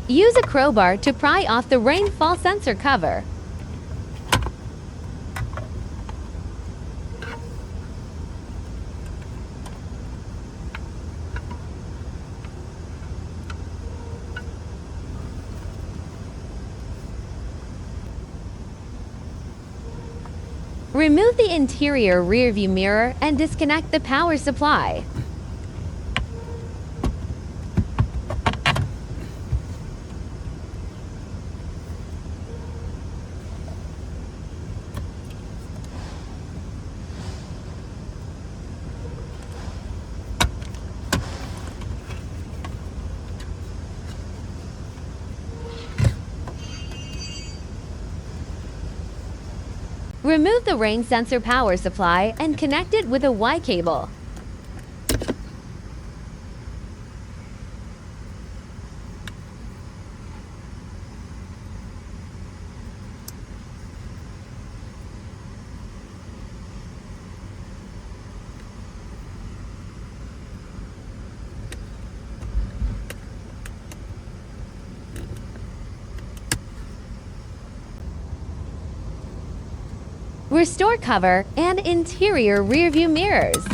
Use a crowbar to pry off the rainfall sensor cover. Remove the interior rearview mirror and disconnect the power supply. Remove the rain sensor power supply and connect it with a Y cable. Restore cover and interior rearview mirrors.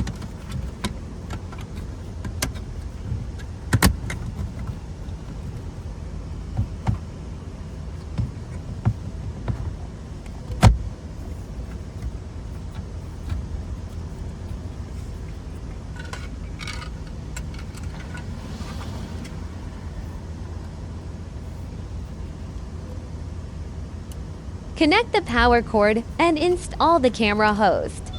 Connect the power cord and install the camera host.